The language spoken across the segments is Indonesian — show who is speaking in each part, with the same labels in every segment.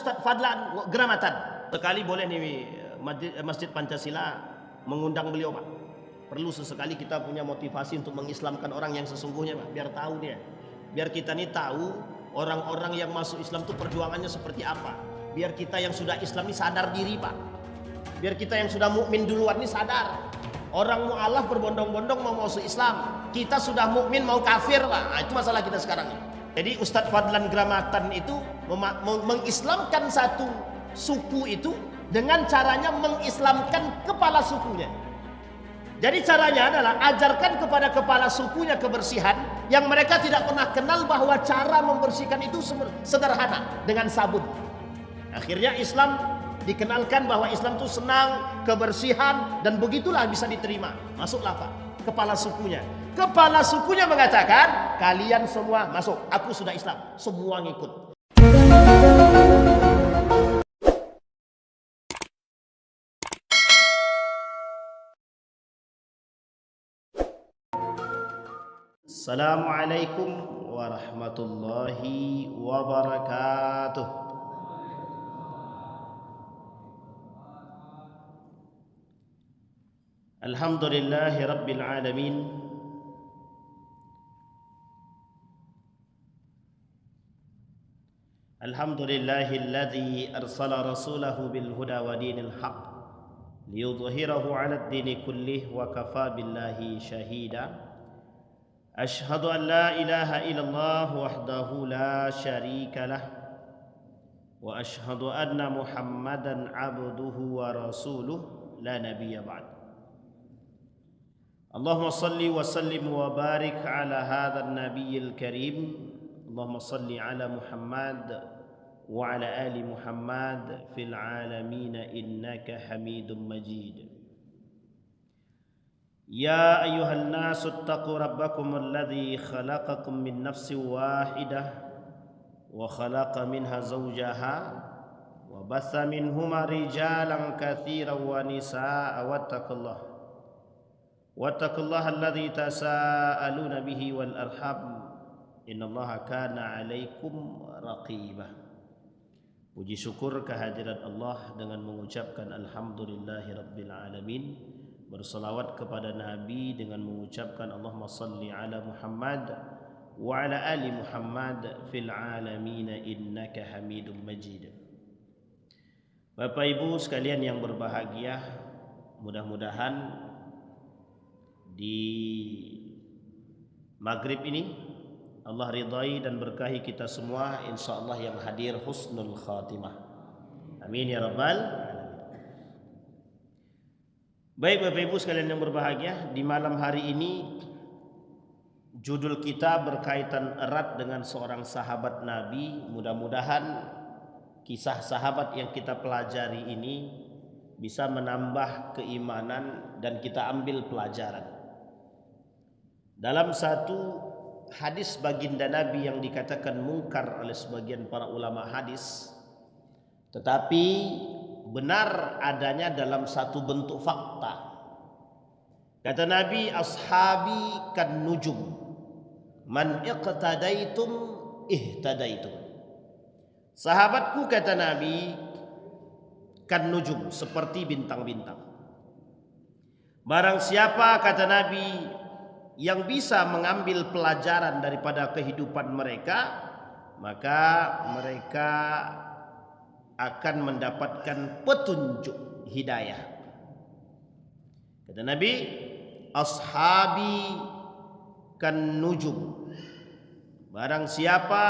Speaker 1: Ustadz Fadlan Gramatan. Sekali boleh nih Masjid Pancasila mengundang beliau, Pak. Perlu sesekali kita punya motivasi untuk mengislamkan orang yang sesungguhnya, Pak. Biar tahu dia. Biar kita nih tahu orang-orang yang masuk Islam itu perjuangannya seperti apa. Biar kita yang sudah Islam ini sadar diri, Pak. Biar kita yang sudah mukmin duluan ini sadar. Orang mu'alaf berbondong-bondong mau masuk Islam. Kita sudah mukmin mau kafir, Pak. Nah, itu masalah kita sekarang ini. Jadi Ustadz Fadlan Gramatan itu mengislamkan satu suku itu dengan caranya mengislamkan kepala sukunya. Jadi caranya adalah ajarkan kepada kepala sukunya kebersihan yang mereka tidak pernah kenal, bahwa cara membersihkan itu sederhana dengan sabun. Akhirnya Islam dikenalkan bahwa Islam itu senang kebersihan, dan begitulah bisa diterima. Masuklah, Pak, kepala sukunya. Kepala sukunya mengatakan, kalian semua masuk, aku sudah Islam. Semua ngikut. Assalamualaikum warahmatullahi wabarakatuh. Alhamdulillahi rabbil alamin. Alhamdulillahilladzi arsala rasulahu bil huda wa dinil haq liyudhhirahu 'alad dini kullih wa kafa billahi shahida. Ashhadu an la ilaha illallah wahdahu la syarika lah wa ashhadu anna Muhammadan 'abduhu wa rasuluh la nabiyya ba'd. Allahumma salli wa sallim wa barik ala hadzal nabiyil karim. Allahumma salli ala Muhammad wa ala ali Muhammad fil alamin innaka Hamidum Majid. Ya ayyuhan nasu ittaqu rabbakum alladhi khalaqakum min nafsin wahidah wa khalaqa minha zawjaha wa batha minhuma rijalan katsiran wa nisaa'a wattaqullaha alladhi tasaaluna bihi wal arham innallaha kana 'alaikum raqibah. Puji syukur kehadirat Allah dengan mengucapkan alhamdulillahi rabbil alamin. Bersalawat kepada Nabi dengan mengucapkan Allahumma salli ala Muhammad wa ala ali Muhammad fil alamin innaka Hamidum Majid. Bapak Ibu sekalian yang berbahagia, mudah-mudahan di maghrib ini Allah ridai dan berkahi kita semua, insyaallah yang hadir husnul khatimah. Amin ya rabbal alamin. Baik Bapak Ibu sekalian yang berbahagia, di malam hari ini judul kita berkaitan erat dengan seorang sahabat Nabi. Mudah-mudahan kisah sahabat yang kita pelajari ini bisa menambah keimanan dan kita ambil pelajaran. Dalam satu hadis baginda Nabi yang dikatakan mungkar oleh sebagian para ulama hadis, tetapi benar adanya dalam satu bentuk fakta. Kata Nabi, ashabi kan nujum, man iqtadaitum ihtadaitum. Sahabatku, kata Nabi, kan nujum, seperti bintang-bintang. Barang siapa, kata Nabi, yang bisa mengambil pelajaran daripada kehidupan mereka, maka mereka akan mendapatkan petunjuk hidayah. Kata Nabi, ashabi kan nujum. Barang siapa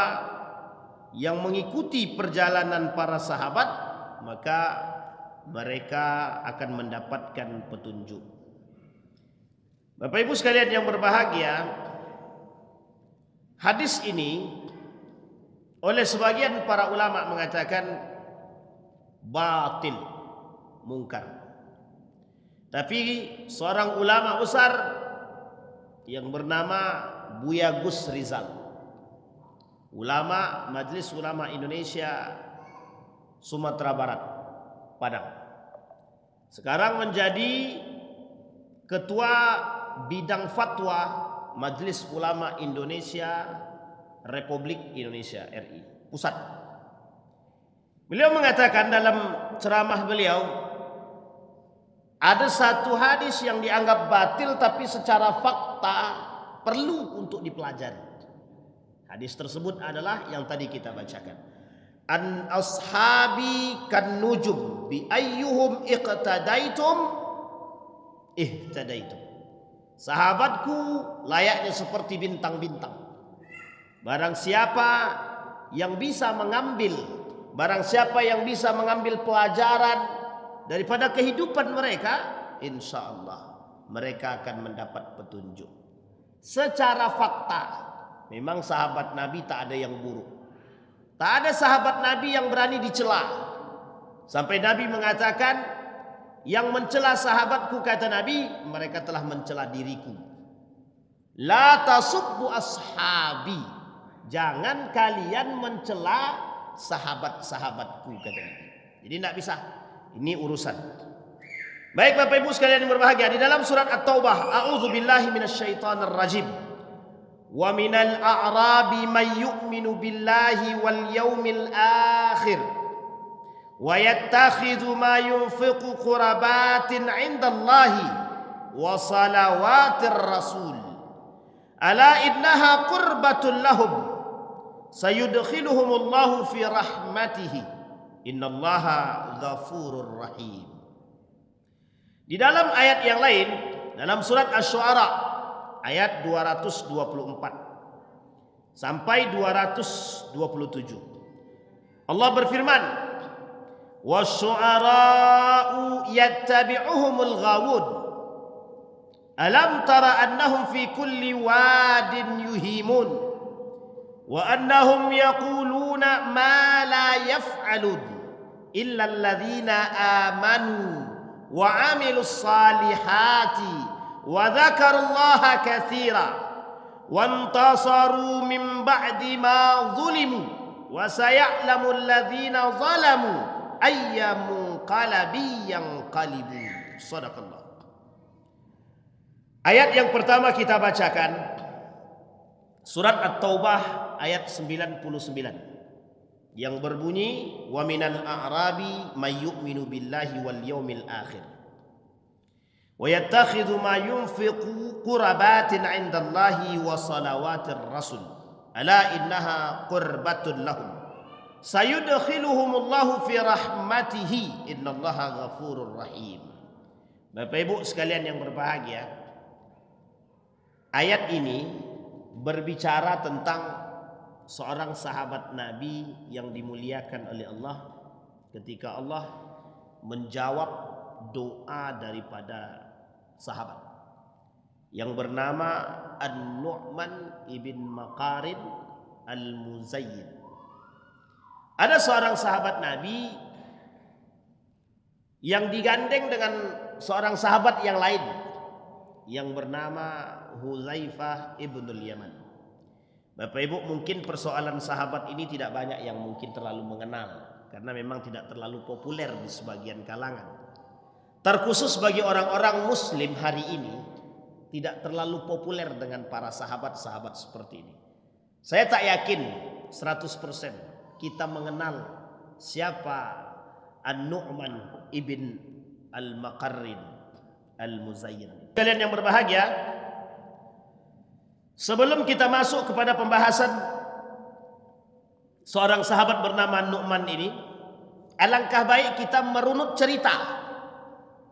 Speaker 1: yang mengikuti perjalanan para sahabat, maka mereka akan mendapatkan petunjuk. Bapak Ibu sekalian yang berbahagia, hadis ini oleh sebagian para ulama mengatakan batil, mungkar. Tapi seorang ulama besar yang bernama Buya Gus Rizal, ulama Majelis Ulama Indonesia Sumatera Barat, Padang, sekarang menjadi ketua bidang fatwa Majelis Ulama Indonesia Republik Indonesia RI Pusat. Beliau mengatakan dalam ceramah beliau, ada satu hadis yang dianggap batil tapi secara fakta perlu untuk dipelajari. Hadis tersebut adalah yang tadi kita bacakan. An ashabi kan nujum bi ayyuhum iqtadaitum ihtadaitum. Sahabatku layaknya seperti bintang-bintang. Barang siapa yang bisa mengambil pelajaran daripada kehidupan mereka, insya Allah mereka akan mendapat petunjuk. Secara fakta, memang sahabat Nabi tak ada yang buruk. Tak ada sahabat Nabi yang berani dicela. Sampai Nabi mengatakan, yang mencela sahabatku, kata Nabi, mereka telah mencela diriku. La tasubbu ashabi. Jangan kalian mencela sahabat-sahabatku, kata Nabi. Jadi tidak bisa. Ini urusan. Baik Bapak Ibu sekalian yang berbahagia, di dalam surat At-Taubah, a'udzubillahi minasyaitonir rajim. Wa minal a'rabi may yu'minu billahi wal yaumil akhir wa yattakhidhu ma yunfiqu qurabatin 'indallahi wa salawatir rasul. Ala innaha qurbatun lahum sayudkhiluhumullahu fi rahmatihi innallaha ghafurur rahim. Di dalam ayat yang lain, dalam surat Asy-Syu'ara ayat 224 sampai 227, Allah berfirman, wasyu'ara'u yattabi'uhumul ghawun alam tara annahum fi kulli wadin yuhimun wa annahum yaquluna ma la yaf'alun illa alladhina amanu wa 'amilus salihati wa dzakarullaha katsira wa intasaru min ba'di ma zulimu wa saya'lamu alladhina zalamu ayyamun qalabi yanqalibu. Shadaqallah. Ayat yang pertama kita bacakan surat At-Taubah ayat 99 yang berbunyi, wa minal a'rabi may yu'minu billahi wal yaumil akhir wa yattakhidhu ma yunfiqu qurabatin 'indallahi wa salawatir rasul ala innaha qurbatun lahum sayudkhiluhumullahu fi rahmatihi innallaha ghafurur rahim. Bapak Ibu sekalian yang berbahagia, ayat ini berbicara tentang seorang sahabat Nabi yang dimuliakan oleh Allah ketika Allah menjawab doa daripada sahabat yang bernama An-Nu'man ibn Maqarin Al-Muzayyin. Ada seorang sahabat Nabi yang digandeng dengan seorang sahabat yang lain yang bernama Hudzaifah ibnul Yaman. Bapak Ibu, mungkin persoalan sahabat ini tidak banyak yang mungkin terlalu mengenal karena memang tidak terlalu populer di sebagian kalangan. Terkhusus bagi orang-orang muslim hari ini tidak terlalu populer dengan para sahabat-sahabat seperti ini. Saya tak yakin 100% kita mengenal siapa An-Nu'man ibn Al-Maqarrin Al-Muzayyin. Kalian yang berbahagia, sebelum kita masuk kepada pembahasan seorang sahabat bernama Nu'man ini, alangkah baik kita merunut cerita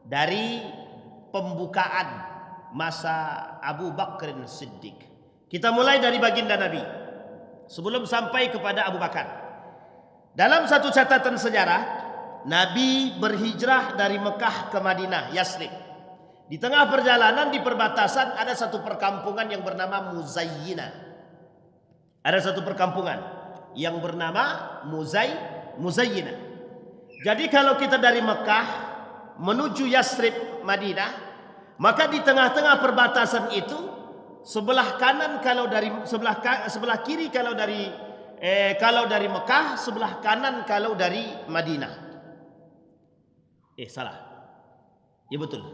Speaker 1: dari pembukaan masa Abu Bakr Siddiq. Kita mulai dari baginda Nabi sebelum sampai kepada Abu Bakar. Dalam satu catatan sejarah, Nabi berhijrah dari Mekah ke Madinah, Yasrib. Di tengah perjalanan di perbatasan ada satu perkampungan yang bernama Muzayyinah. Ada satu perkampungan yang bernama Muzayyinah. Jadi kalau kita dari Mekah menuju Yasrib, Madinah, maka di tengah-tengah perbatasan itu sebelah kanan kalau dari sebelah kiri kalau dari Mekah, sebelah kanan kalau dari Madinah. Salah. Ya betul.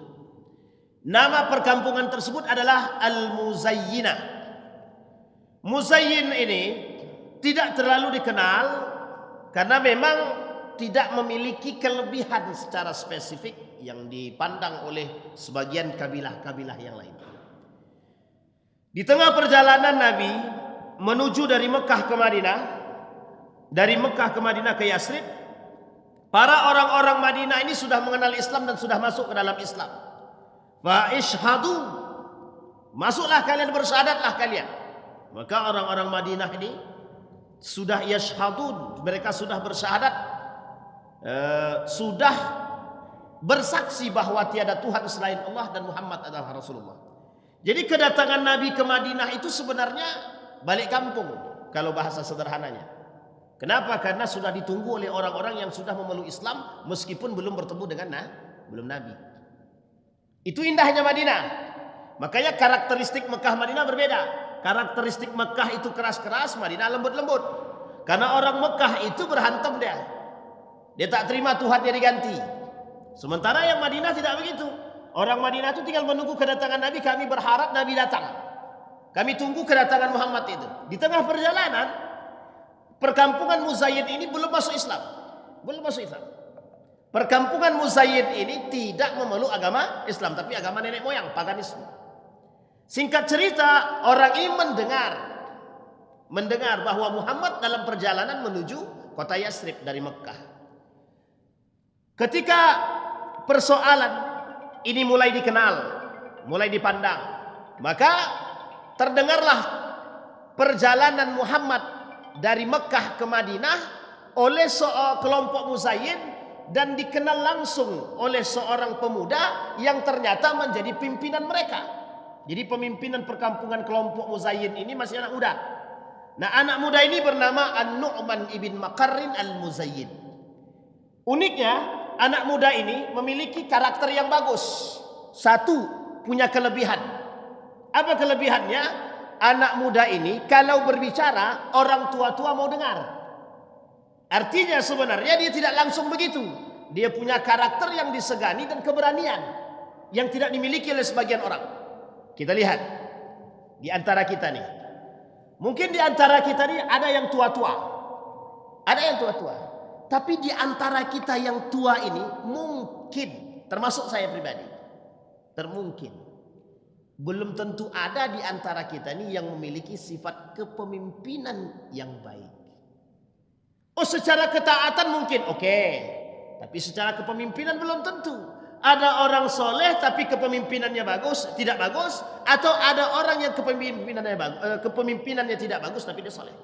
Speaker 1: Nama perkampungan tersebut adalah Al-Muzayyinah. Muzayyin ini tidak terlalu dikenal karena memang tidak memiliki kelebihan secara spesifik yang dipandang oleh sebagian kabilah-kabilah yang lain. Di tengah perjalanan Nabi menuju dari Mekah ke Madinah, dari Mekah ke Madinah ke Yasrib, para orang-orang Madinah ini sudah mengenal Islam dan sudah masuk ke dalam Islam. Fa ishhadu, masuklah kalian, bersyahadatlah kalian. Maka orang-orang Madinah ini sudah yashhadun, mereka sudah bersyahadat, sudah bersaksi bahwa tiada Tuhan selain Allah dan Muhammad adalah Rasulullah. Jadi kedatangan Nabi ke Madinah itu sebenarnya balik kampung kalau bahasa sederhananya. Kenapa? Karena sudah ditunggu oleh orang-orang yang sudah memeluk Islam meskipun belum bertemu dengan belum Nabi. Itu indahnya Madinah. Makanya karakteristik Mekah Madinah berbeda. Karakteristik Mekah itu keras-keras, Madinah lembut-lembut. Karena orang Mekah itu berhantam dia. Dia tak terima Tuhannya diganti. Sementara yang Madinah tidak begitu. Orang Madinah itu tinggal menunggu kedatangan Nabi. Kami berharap Nabi datang. Kami tunggu kedatangan Muhammad itu. Di tengah perjalanan, perkampungan Muzayyid ini belum masuk Islam. Belum masuk Islam. Perkampungan Muzayyid ini tidak memeluk agama Islam, tapi agama nenek moyang, paganisme. Singkat cerita, orang ini mendengar bahwa Muhammad dalam perjalanan menuju kota Yasrib dari Mekah. Ketika persoalan ini mulai dikenal, mulai dipandang, maka terdengarlah perjalanan Muhammad dari Mekah ke Madinah oleh kelompok Muzayyid dan dikenal langsung oleh seorang pemuda yang ternyata menjadi pimpinan mereka. Jadi pemimpinan perkampungan kelompok Muzayyid ini masih anak muda. Nah, anak muda ini bernama An-Nu'man ibn Maqarrin al-Muzayyid. Uniknya, anak muda ini memiliki karakter yang bagus. Satu, punya kelebihan. Apa kelebihannya? Anak muda ini kalau berbicara, orang tua-tua mau dengar. Artinya sebenarnya dia tidak langsung begitu. Dia punya karakter yang disegani dan keberanian yang tidak dimiliki oleh sebagian orang. Kita lihat di antara kita nih. Mungkin di antara kita nih ada yang tua-tua. Ada yang tua-tua. Tapi di antara kita yang tua ini mungkin, termasuk saya pribadi, termungkin belum tentu ada di antara kita nih yang memiliki sifat kepemimpinan yang baik. Oh, secara ketaatan mungkin oke. Tapi secara kepemimpinan belum tentu. Ada orang soleh tapi kepemimpinannya bagus, tidak bagus. Atau ada orang yang kepemimpinannya tidak bagus tapi dia soleh.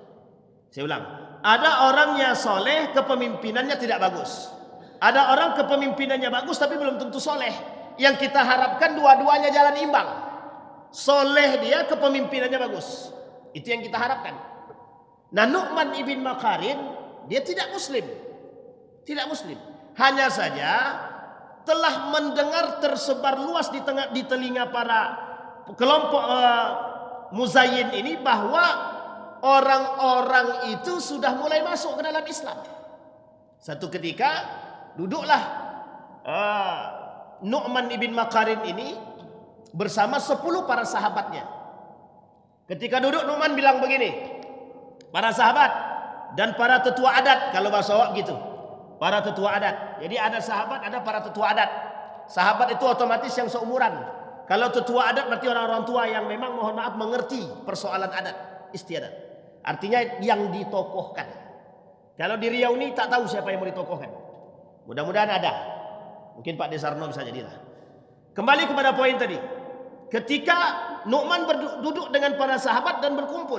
Speaker 1: Saya ulang. Ada orangnya soleh, kepemimpinannya tidak bagus. Ada orang kepemimpinannya bagus tapi belum tentu soleh. Yang kita harapkan dua-duanya jalan imbang. Soleh dia, kepemimpinannya bagus. Itu yang kita harapkan. Nah, Nu'man ibn Maqarrin dia tidak muslim. Tidak muslim. Hanya saja telah mendengar tersebar luas di telinga para kelompok Muzayyid ini bahwa orang-orang itu sudah mulai masuk ke dalam Islam. Satu ketika duduklah Nu'man ibn Maqarrin ini bersama 10 para sahabatnya. Ketika duduk, Nu'man bilang begini, para sahabat dan para tetua adat, kalau bahasa Awak gitu, para tetua adat. Jadi ada sahabat, ada para tetua adat. Sahabat itu otomatis yang seumuran. Kalau tetua adat berarti orang-orang tua yang memang, mohon maaf, mengerti persoalan adat istiadat. Artinya yang ditokohkan. Kalau di Riau ini tak tahu siapa yang mau ditokohkan. Mudah-mudahan ada. Mungkin Pak Desarno bisa jadilah. Kembali kepada poin tadi. Ketika Nu'man duduk dengan para sahabat dan berkumpul,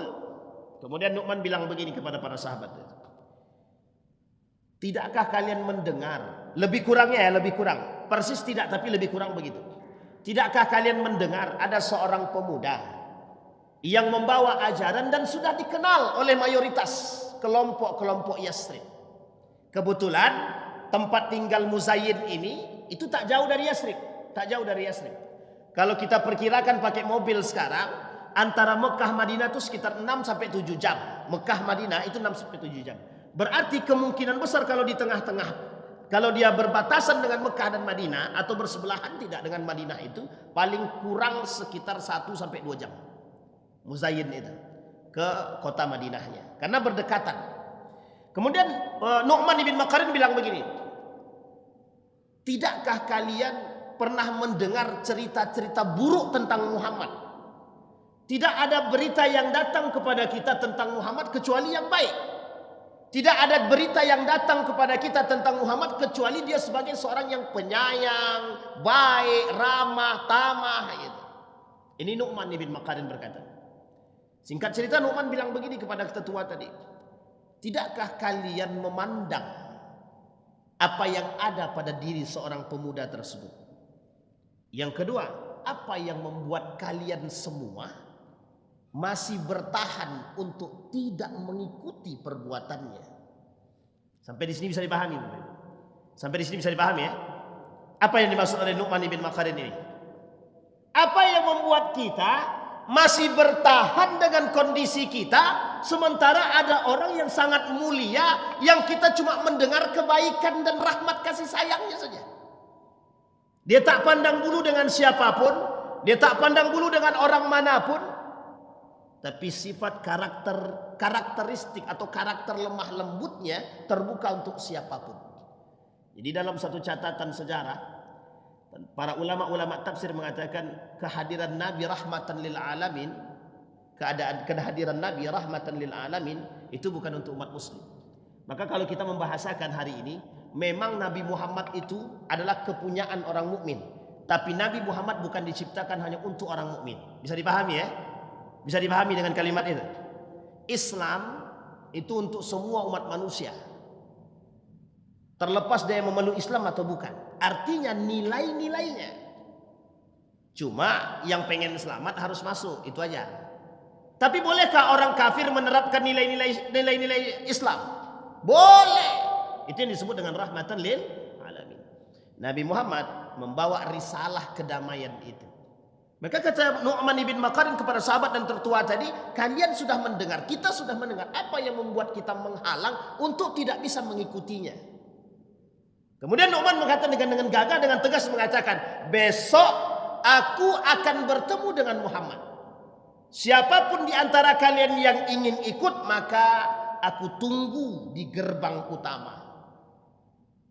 Speaker 1: kemudian Nu'man bilang begini kepada para sahabat, tidakkah kalian mendengar? Lebih kurangnya ya, lebih kurang. Persis tidak, tapi lebih kurang begitu. Tidakkah kalian mendengar ada seorang pemuda yang membawa ajaran dan sudah dikenal oleh mayoritas kelompok-kelompok Yasrib. Kebetulan tempat tinggal Muzayyid ini itu tak jauh dari Yasrib. Tak jauh dari Yasrib. Kalau kita perkirakan pakai mobil sekarang, antara Mekah Madinah itu sekitar 6 sampai 7 jam. Mekah Madinah itu 6 sampai 7 jam. Berarti kemungkinan besar kalau di tengah-tengah, kalau dia berbatasan dengan Mekah dan Madinah atau bersebelahan tidak dengan Madinah itu, paling kurang sekitar 1 sampai 2 jam. Muzayyid itu ke kota Madinahnya, karena berdekatan. Kemudian Nu'man bin Makarin bilang begini, tidakkah kalian pernah mendengar cerita-cerita buruk tentang Muhammad? Tidak ada berita yang datang kepada kita tentang Muhammad kecuali yang baik. Tidak ada berita yang datang kepada kita tentang Muhammad kecuali dia sebagai seorang yang penyayang, baik, ramah, tamah gitu. Ini Nu'man bin Makarin berkata. Singkat cerita, Nu'man bilang begini kepada tetua tadi, tidakkah kalian memandang apa yang ada pada diri seorang pemuda tersebut? Yang kedua, apa yang membuat kalian semua masih bertahan untuk tidak mengikuti perbuatannya? Sampai di sini bisa dipahami. Sampai di sini bisa dipahami ya. Apa yang dimaksud oleh Nu'man bin Makarin ini? Apa yang membuat kita masih bertahan dengan kondisi kita, sementara ada orang yang sangat mulia yang kita cuma mendengar kebaikan dan rahmat kasih sayangnya saja. Dia tak pandang bulu dengan siapapun, dia tak pandang bulu dengan orang manapun, tapi sifat karakteristik atau karakter lemah lembutnya terbuka untuk siapapun. Jadi dalam satu catatan sejarah, para ulama-ulama tafsir mengatakan kehadiran Nabi rahmatan lil alamin, kehadiran Nabi rahmatan lil alamin itu bukan untuk umat muslim. Maka kalau kita membahasakan hari ini, memang Nabi Muhammad itu adalah kepunyaan orang mukmin, tapi Nabi Muhammad bukan diciptakan hanya untuk orang mukmin. Bisa dipahami ya? Bisa dipahami dengan kalimat itu. Islam itu untuk semua umat manusia, terlepas dia memeluk Islam atau bukan. Artinya nilai-nilainya. Cuma yang pengen selamat harus masuk, itu aja. Tapi bolehkah orang kafir menerapkan nilai-nilai Islam? Boleh. Itu yang disebut dengan rahmatan lil alamin. Nabi Muhammad membawa risalah kedamaian itu. Maka kata Nu'man bin Makarin kepada sahabat dan tertua tadi, kalian sudah mendengar, kita sudah mendengar, apa yang membuat kita menghalang untuk tidak bisa mengikutinya? Kemudian Nu'man mengatakan dengan gagah, dengan tegas mengatakan, besok aku akan bertemu dengan Muhammad. Siapapun di antara kalian yang ingin ikut, maka aku tunggu di gerbang utama.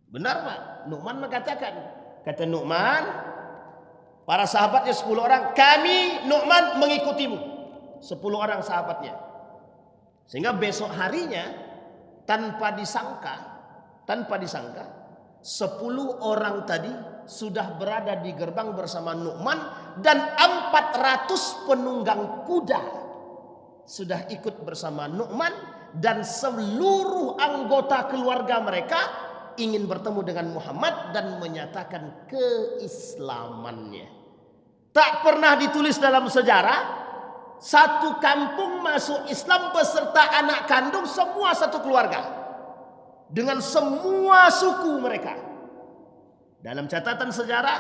Speaker 1: Benar Pak? Nu'man mengatakan. Kata Nu'man, para sahabatnya 10 orang, kami Nu'man mengikutimu. 10 orang sahabatnya. Sehingga besok harinya tanpa disangka 10 orang tadi sudah berada di gerbang bersama Nu'man, dan 400 penunggang kuda sudah ikut bersama Nu'man, dan seluruh anggota keluarga mereka ingin bertemu dengan Muhammad dan menyatakan keislamannya. Tak pernah ditulis dalam sejarah satu kampung masuk Islam beserta anak kandung, semua satu keluarga, dengan semua suku mereka. Dalam catatan sejarah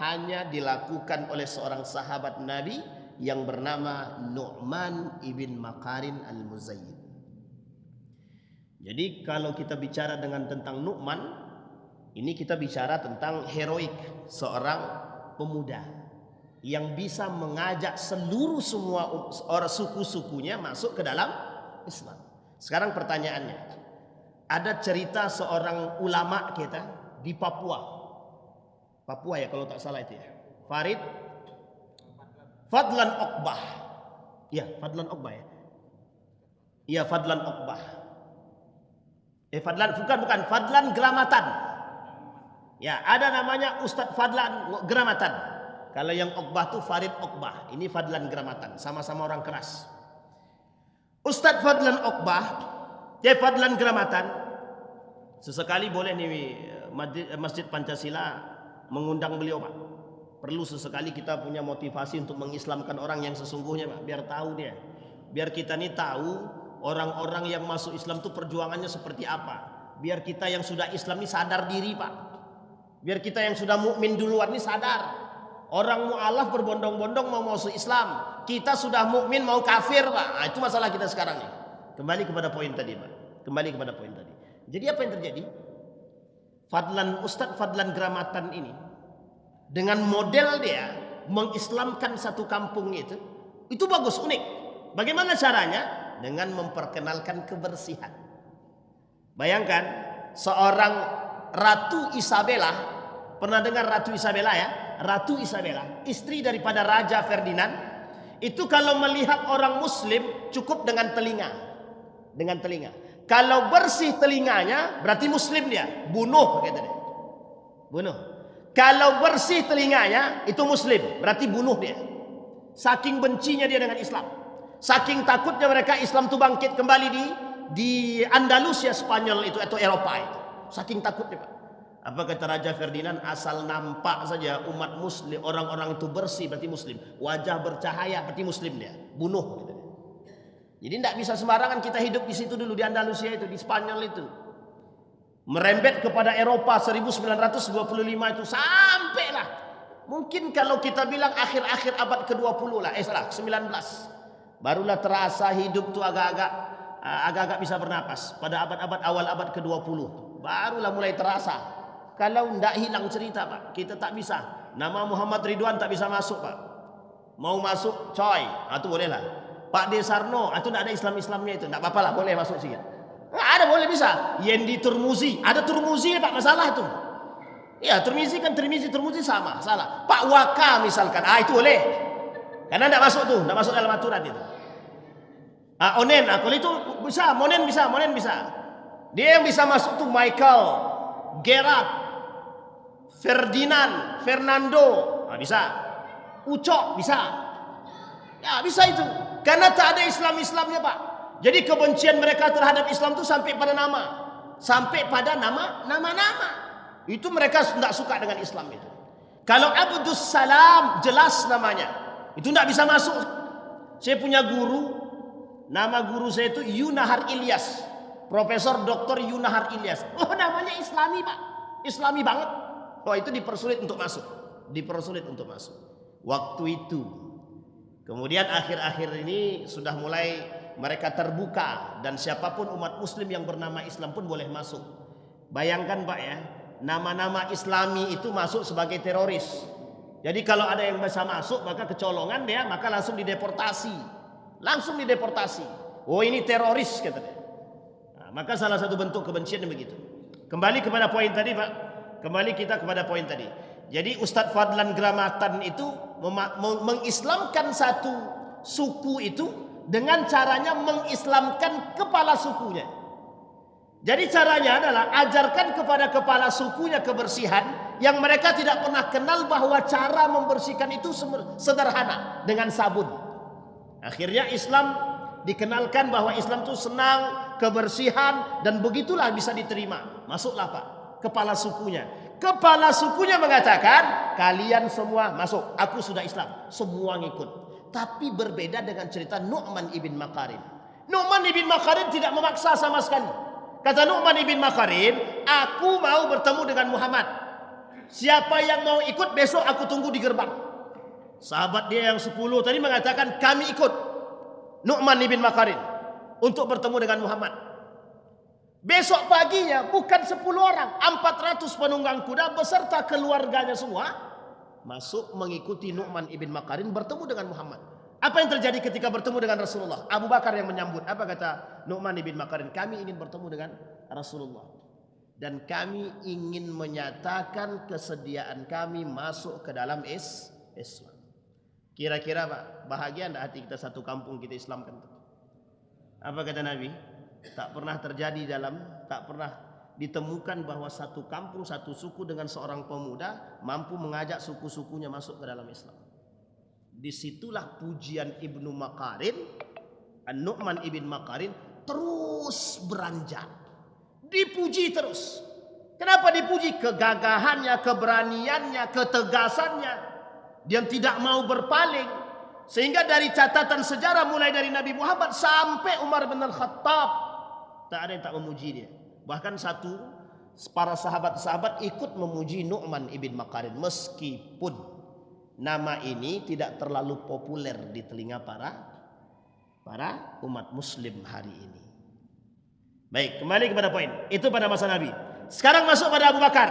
Speaker 1: hanya dilakukan oleh seorang sahabat Nabi yang bernama Nu'man ibn Makarin al-Muzayyid. Jadi kalau kita bicara tentang Nu'man, ini kita bicara tentang heroik seorang pemuda yang bisa mengajak semua orang suku-sukunya masuk ke dalam Islam. Sekarang pertanyaannya, ada cerita seorang ulama kita di Papua ya kalau tak salah itu ya, Fadlan Uqbah. Ya, Fadlan Uqbah ya. Iya, Fadlan Uqbah. Bukan Fadlan Gramatan. Ya, ada namanya Ustadz Fadlan Gramatan. Kalau yang Uqbah tuh Farid Uqbah. Ini Fadlan Gramatan, sama-sama orang keras. Ustadz Fadlan Uqbah, Fadlan Gramatan, sesekali boleh nih Masjid Pancasila mengundang beliau Pak. Perlu sesekali kita punya motivasi untuk mengislamkan orang yang sesungguhnya Pak, biar tahu dia. Biar kita nih tahu orang-orang yang masuk Islam itu perjuangannya seperti apa. Biar kita yang sudah Islam ini sadar diri Pak. Biar kita yang sudah mukmin duluan ini sadar. Orang mu'alaf berbondong-bondong mau masuk Islam, kita sudah mukmin mau kafir Pak. Nah, itu masalah kita sekarang nih. Kembali kepada poin tadi Pak. Jadi apa yang terjadi? Ustadz Fadlan Gramatan ini dengan model dia mengislamkan satu kampung itu bagus, unik. Bagaimana caranya? Dengan memperkenalkan kebersihan. Bayangkan seorang Ratu Isabella, pernah dengar Ratu Isabella ya? Ratu Isabella, istri daripada Raja Ferdinand, itu kalau melihat orang Muslim cukup dengan telinga. Dengan telinga. Kalau bersih telinganya berarti Muslim dia, bunuh kata dia. Bunuh. Kalau bersih telinganya itu Muslim, berarti bunuh dia. Saking bencinya dia dengan Islam. Saking takutnya mereka Islam itu bangkit kembali di Andalusia Spanyol itu atau Eropa itu. Saking takutnya Pak. Apa kata Raja Ferdinand? Asal nampak saja umat Muslim, orang-orang itu bersih berarti Muslim. Wajah bercahaya berarti Muslim dia. Bunuh. Gitu. Jadi tidak bisa sembarangan kita hidup di situ dulu di Andalusia itu, di Spanyol itu. Merembet kepada Eropa 1925 itu sampailah. Mungkin kalau kita bilang akhir-akhir abad ke-20 lah, salah, 19. Barulah terasa hidup tuh agak-agak bisa bernapas. Pada abad-abad awal abad ke-20 barulah mulai terasa. Kalau tidak hilang cerita Pak, kita tak bisa. Nama Muhammad Ridwan tak bisa masuk Pak. Mau masuk coy, itu boleh lah. Pak Desarno, itu tidak ada Islam-Islamnya itu, tidak apa-apa lah, boleh masuk sikit. Ada boleh bisa. Yendi Turmuzi, ada Turmuzi Pak, masalah itu. Ya Turmuzi kan Turmuzi sama, salah. Pak Waka misalkan, itu boleh. Karena tidak masuk tuh, tidak masuk dalam aturan itu. Onen, kalau itu bisa, Monen bisa. Dia yang bisa masuk tuh Michael, Gerard, Fernando, bisa. Ucok bisa. Ya bisa itu. Karena tak ada Islamnya Pak. Jadi kebencian mereka terhadap Islam itu sampai pada nama. Sampai pada nama-nama. Itu mereka tidak suka dengan Islam itu. Kalau Abdus Salam jelas namanya. Itu tidak bisa masuk. Saya punya guru. Nama guru saya itu Yunahar Ilyas. Profesor Dr. Yunahar Ilyas. Oh namanya Islami Pak. Islami banget. Oh itu dipersulit untuk masuk. Waktu itu. Kemudian akhir-akhir ini sudah mulai mereka terbuka. Dan siapapun umat muslim yang bernama Islam pun boleh masuk. Bayangkan Pak ya. Nama-nama Islami itu masuk sebagai teroris. Jadi kalau ada yang bisa masuk maka kecolongan dia. Maka langsung dideportasi. Oh ini teroris kata dia. Maka salah satu bentuk kebencian begitu. Kembali kepada poin tadi Pak. Jadi Ustadz Fadlan Gramatan itu mengislamkan satu suku itu dengan caranya mengislamkan kepala sukunya. Jadi caranya adalah ajarkan kepada kepala sukunya kebersihan yang mereka tidak pernah kenal bahwa cara membersihkan itu sederhana dengan sabun. Akhirnya Islam dikenalkan bahwa Islam itu senang kebersihan dan begitulah bisa diterima. Masuklah Pak. Kepala sukunya mengatakan kalian semua masuk, aku sudah Islam, semua ngikut. Tapi berbeda dengan cerita Nu'man ibn Makarin. Nu'man ibn Makarin tidak memaksa sama sekali. Kata Nu'man ibn Makarin, aku mau bertemu dengan Muhammad. Siapa yang mau ikut besok aku tunggu di gerbang. Sahabat dia yang 10 tadi mengatakan kami ikut Nu'man ibn Makarin untuk bertemu dengan Muhammad. Besok paginya bukan 10 orang, 400 penunggang kuda beserta keluarganya semua masuk mengikuti Nu'man ibn Makarin bertemu dengan Muhammad. Apa yang terjadi ketika bertemu dengan Rasulullah? Abu Bakar yang menyambut. Apa kata Nu'man ibn Makarin? Kami ingin bertemu dengan Rasulullah dan kami ingin menyatakan kesediaan kami masuk ke dalam Islam. Kira-kira Pak, bahagia enggak hati kita satu kampung kita Islamkan? Apa kata Nabi? Tak pernah ditemukan bahwa satu kampung, satu suku dengan seorang pemuda mampu mengajak suku-sukunya masuk ke dalam Islam. Disitulah pujian Ibnu Makarin, An-Nu'man ibn Makarin terus beranjak. Dipuji terus. Kenapa dipuji? Kegagahannya, keberaniannya, ketegasannya. Dia tidak mau berpaling. Sehingga dari catatan sejarah mulai dari Nabi Muhammad sampai Umar bin Al-Khattab tak ada yang tak memuji dia. Bahkan para sahabat-sahabat ikut memuji Nu'man ibn Makarin meskipun nama ini tidak terlalu populer di telinga para umat muslim hari ini. Baik, kembali kepada poin. Itu pada masa Nabi. Sekarang masuk pada Abu Bakar.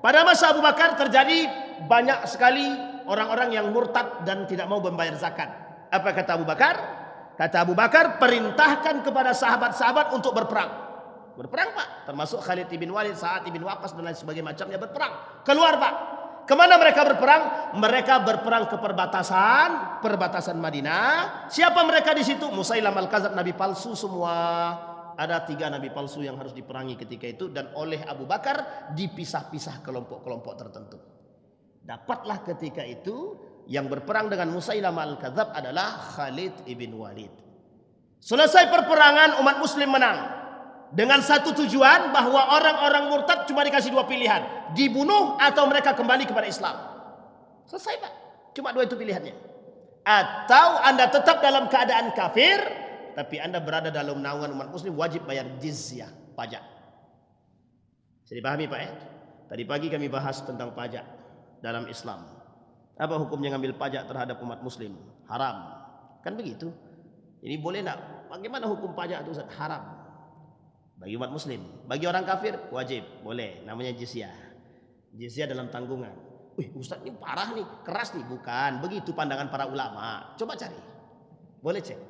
Speaker 1: Pada masa Abu Bakar terjadi banyak sekali orang-orang yang murtad dan tidak mau membayar zakat. Apa kata Abu Bakar? Kata Abu Bakar, perintahkan kepada sahabat-sahabat untuk berperang. Berperang Pak. Termasuk Khalid ibn Walid, Sa'ad ibn Waqqas dan lain sebagainya macamnya berperang. Keluar Pak. Kemana mereka berperang? Mereka berperang ke perbatasan Madinah. Siapa mereka di situ? Musailam al-Kadzab, nabi palsu semua. Ada 3 nabi palsu yang harus diperangi ketika itu, dan oleh Abu Bakar dipisah-pisah kelompok-kelompok tertentu. Dapatlah ketika itu yang berperang dengan Musailam al-Kadzab adalah Khalid ibn Walid. Selesai perperangan, umat muslim menang. Dengan satu tujuan, bahwa orang-orang murtad cuma dikasih 2 pilihan. Dibunuh atau mereka kembali kepada Islam. Selesai Pak. Cuma 2 itu pilihannya. Atau Anda tetap dalam keadaan kafir, tapi Anda berada dalam naungan umat muslim, wajib bayar jizyah, pajak. Bisa dipahami Pak ya? Tadi pagi kami bahas tentang pajak dalam Islam. Apa hukumnya ngambil pajak terhadap umat muslim? Haram. Kan begitu. Ini boleh enggak? Bagaimana hukum pajak itu Ustaz? Haram. Bagi umat muslim. Bagi orang kafir wajib, boleh, namanya jizyah. Jizyah dalam tanggungan. Wih, Ustaz ini parah nih, keras nih. Bukan, begitu pandangan para ulama. Coba cari. Boleh cek.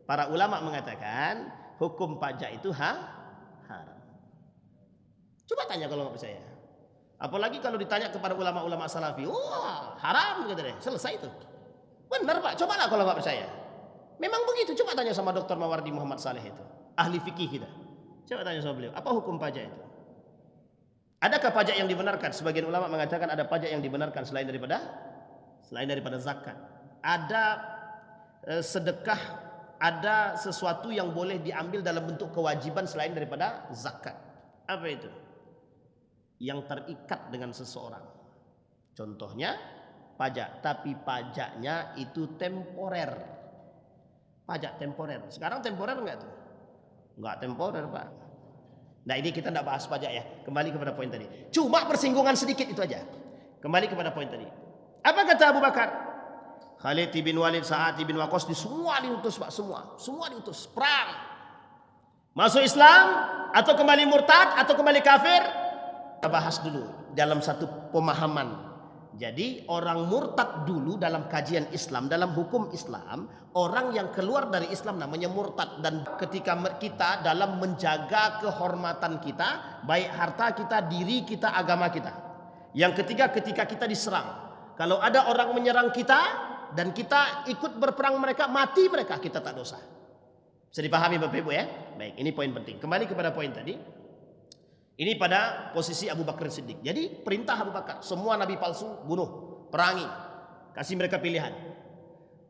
Speaker 1: Para ulama mengatakan hukum pajak itu haram. Coba tanya kalau nggak percaya. Apalagi kalau ditanya kepada ulama-ulama salafi, wah haram gitu deh, selesai itu. Benar Pak, cobalah kalau nggak percaya. Memang begitu. Coba tanya sama Dr. Mawardi Muhammad Saleh itu, ahli fikih kita. Coba tanya sama beliau, apa hukum pajak itu? Adakah pajak yang dibenarkan? Sebagian ulama mengatakan ada pajak yang dibenarkan selain daripada zakat. Ada sedekah, ada sesuatu yang boleh diambil dalam bentuk kewajiban selain daripada zakat. Apa itu? Yang terikat dengan seseorang. Contohnya pajak, tapi pajaknya itu temporer. Pajak temporer. Sekarang temporer enggak tuh? Enggak temporer Pak. Nah ini kita tidak bahas pajak ya. Kembali kepada poin tadi. Cuma persinggungan sedikit itu aja. Kembali kepada poin tadi. Apa kata Abu Bakar? Khalid bin Walid, Sa'ad bin Waqqas, semua diutus Pak. Semua diutus. Perang. Masuk Islam atau kembali murtad atau kembali kafir? Kita bahas dulu dalam satu pemahaman. Jadi orang murtad dulu dalam kajian Islam, dalam hukum Islam, orang yang keluar dari Islam namanya murtad. Dan ketika kita dalam menjaga kehormatan kita, baik harta kita, diri kita, agama kita. Yang ketiga, ketika kita diserang. Kalau ada orang menyerang kita dan kita ikut berperang mereka, mati mereka, kita tak dosa. Bisa dipahami Bapak Ibu ya? Baik, ini poin penting. Kembali kepada poin tadi. Ini pada posisi Abu Bakar Siddiq. Jadi perintah Abu Bakar, semua nabi palsu bunuh, perangi. Kasih mereka pilihan.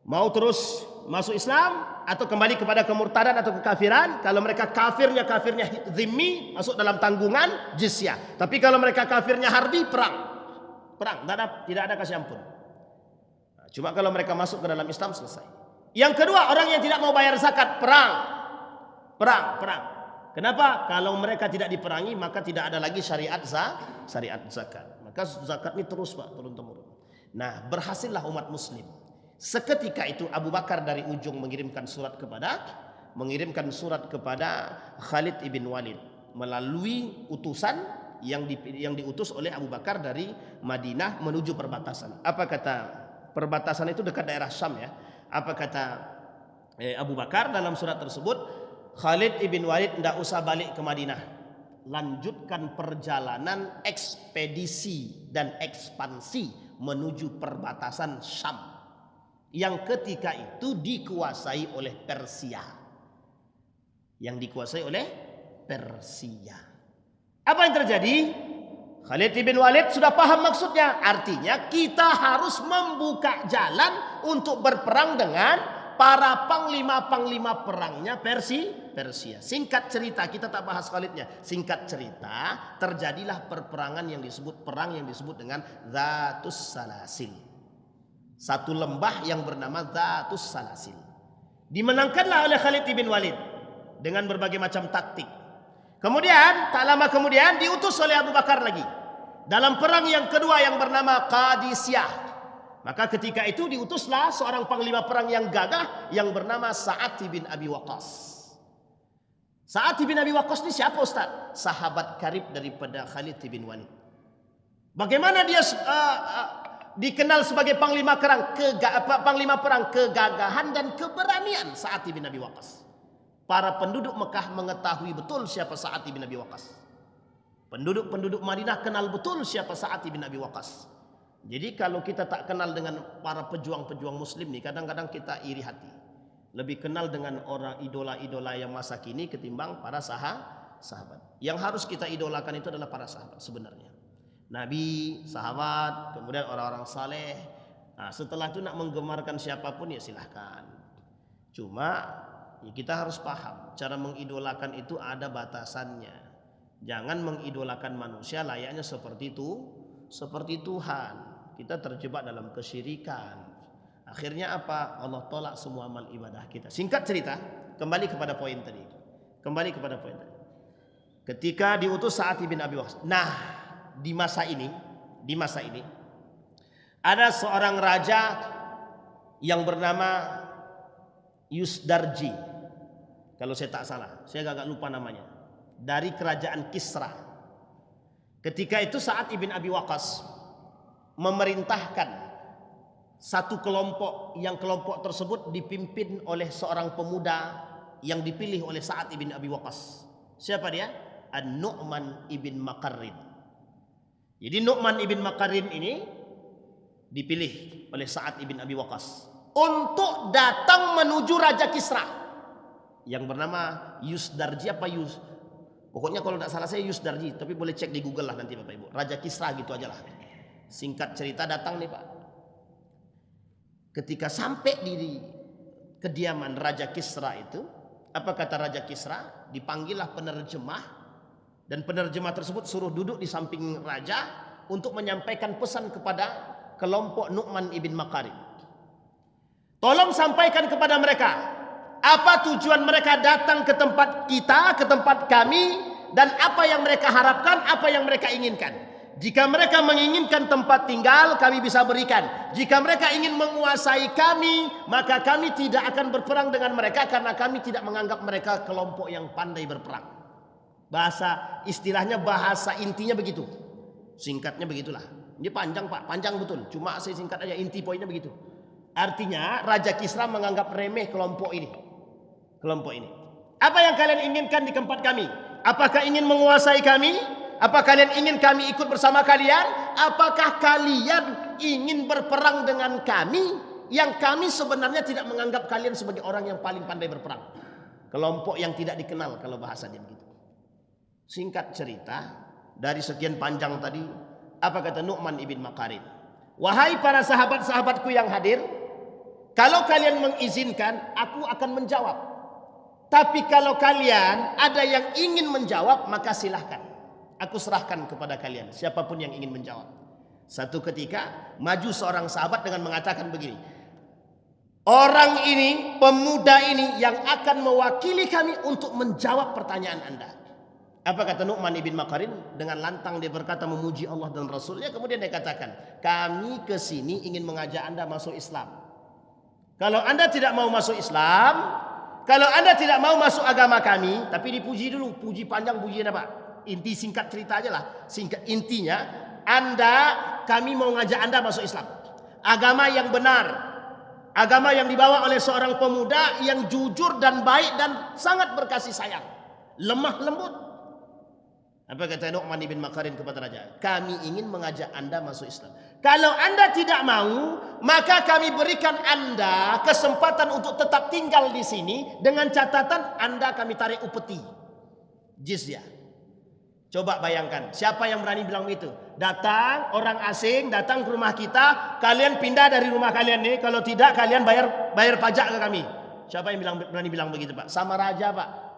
Speaker 1: Mau terus masuk Islam atau kembali kepada kemurtadan atau kekafiran. Kalau mereka kafirnya zimmi, masuk dalam tanggungan jizyah. Tapi kalau mereka kafirnya harbi, perang. Tidak ada kasih ampun. Nah, cuma kalau mereka masuk ke dalam Islam, selesai. Yang kedua, orang yang tidak mau bayar zakat, perang. Kenapa? Kalau mereka tidak diperangi, maka tidak ada lagi syariat zakat. Maka zakat ini terus Pak, turun-temurun. Nah, berhasillah umat muslim. Seketika itu Abu Bakar dari ujung mengirimkan surat kepada Khalid ibn Walid melalui utusan yang diutus oleh Abu Bakar dari Madinah menuju perbatasan. Apa kata perbatasan itu dekat daerah Syam ya? Apa kata Abu Bakar dalam surat tersebut? Khalid ibn Walid tidak usah balik ke Madinah. Lanjutkan perjalanan ekspedisi dan ekspansi menuju perbatasan Syam. Yang ketika itu dikuasai oleh Persia. Apa yang terjadi? Khalid ibn Walid sudah paham maksudnya. Artinya kita harus membuka jalan untuk berperang dengan para panglima perangnya Persia. Singkat cerita, kita tak bahas Khalidnya. Singkat cerita, terjadilah perang yang disebut dengan Dzatus Salasil. Satu lembah yang bernama Dzatus Salasil. Dimenangkanlah oleh Khalid bin Walid dengan berbagai macam taktik. Kemudian, tak lama kemudian diutus oleh Abu Bakar lagi dalam perang yang kedua yang bernama Qadisiyah. Maka ketika itu diutuslah seorang panglima perang yang gagah yang bernama Sa'ad bin Abi Waqqas. Sa'ad bin Abi Waqqas ini siapa Ustaz? Sahabat karib daripada Khalid bin Walid. Bagaimana dia dikenal sebagai panglima perang? Panglima perang kegagahan dan keberanian Sa'ad bin Abi Waqqas. para penduduk Mekah mengetahui betul siapa Sa'ad bin Abi Waqqas. Penduduk-penduduk Madinah kenal betul siapa Sa'ad bin Abi Waqqas. Jadi kalau kita tak kenal dengan para pejuang-pejuang muslim nih, kadang-kadang kita iri hati. Lebih kenal dengan orang idola-idola yang masa kini ketimbang para sahabat. Yang harus kita idolakan itu adalah para sahabat sebenarnya. Nabi, sahabat, kemudian orang-orang saleh. Nah, setelah itu nak menggemarkan siapapun ya silahkan. Cuma ya kita harus paham, cara mengidolakan itu ada batasannya. Jangan mengidolakan manusia layaknya seperti itu, seperti Tuhan. Kita terjebak dalam kesyirikan. Akhirnya apa? Allah tolak semua amal ibadah kita. Singkat cerita, kembali kepada poin tadi. Ketika diutus Sa'ad bin Abi Waqqas. Nah, di masa ini ada seorang raja yang bernama Yusdarji. Kalau saya tak salah, saya agak lupa namanya. Dari kerajaan Kisra. Ketika itu Sa'ad bin Abi Waqqas memerintahkan satu kelompok, yang kelompok tersebut dipimpin oleh seorang pemuda yang dipilih oleh Sa'ad bin Abi Waqqas. Siapa dia? An-Nu'man ibn Maqarrin. Jadi Nu'man ibn Maqarrin ini dipilih oleh Sa'ad bin Abi Waqqas untuk datang menuju Raja Kisra yang bernama Yusdarji apa pokoknya kalau tidak salah saya Yusdarji, tapi boleh cek di Google lah nanti Bapak Ibu. Raja Kisra gitu aja lah. Singkat cerita datang nih Pak. Ketika sampai di kediaman Raja Kisra itu, apa kata Raja Kisra? Dipanggillah penerjemah, dan penerjemah tersebut suruh duduk di samping raja untuk menyampaikan pesan kepada kelompok Nu'man ibn Maqarrin. Tolong sampaikan kepada mereka apa tujuan mereka datang ke tempat kita, ke tempat kami, dan apa yang mereka harapkan, apa yang mereka inginkan. Jika mereka menginginkan tempat tinggal, kami bisa berikan. Jika mereka ingin menguasai kami, maka kami tidak akan berperang dengan mereka, karena kami tidak menganggap mereka kelompok yang pandai berperang. Bahasa istilahnya, bahasa intinya begitu. Singkatnya begitulah. Ini panjang Pak, panjang betul. Cuma saya singkat aja, inti poinnya begitu. Artinya Raja Kisra menganggap remeh kelompok ini. Apa yang kalian inginkan di tempat kami? Apakah ingin menguasai kami? Apa kalian ingin kami ikut bersama kalian? Apakah kalian ingin berperang dengan kami, yang kami sebenarnya tidak menganggap kalian sebagai orang yang paling pandai berperang? Kelompok yang tidak dikenal kalau bahasa dia begitu. Singkat cerita, dari sekian panjang tadi, apa kata Nu'man ibn Maqarrin? Wahai para sahabat-sahabatku yang hadir, kalau kalian mengizinkan, aku akan menjawab. Tapi kalau kalian ada yang ingin menjawab, maka silahkan. Aku serahkan kepada kalian, siapapun yang ingin menjawab. Satu ketika maju seorang sahabat dengan mengatakan begini, orang ini, pemuda ini yang akan mewakili kami untuk menjawab pertanyaan Anda. Apa kata Nu'man ibn Maqarrin? Dengan lantang dia berkata memuji Allah dan Rasulnya. Kemudian dia katakan, kami ke sini ingin mengajak Anda masuk Islam. Kalau Anda tidak mau masuk Islam, kalau Anda tidak mau masuk agama kami, tapi dipuji dulu, puji panjang, pujian apa? Inti singkat cerita aja lah. Singkat intinya, kami mau ngajak Anda masuk Islam. Agama yang benar, agama yang dibawa oleh seorang pemuda yang jujur dan baik dan sangat berkasih sayang, lemah lembut. Apa kata Nu'man ibn Maqarrin kepada raja? Kami ingin mengajak Anda masuk Islam. Kalau Anda tidak mau, maka kami berikan Anda kesempatan untuk tetap tinggal di sini, dengan catatan Anda kami tarik upeti, jizyah. Coba bayangkan, siapa yang berani bilang begitu? Datang orang asing, datang ke rumah kita, kalian pindah dari rumah kalian nih. Kalau tidak, kalian bayar pajak ke kami. Siapa yang berani bilang begitu Pak? Sama raja Pak.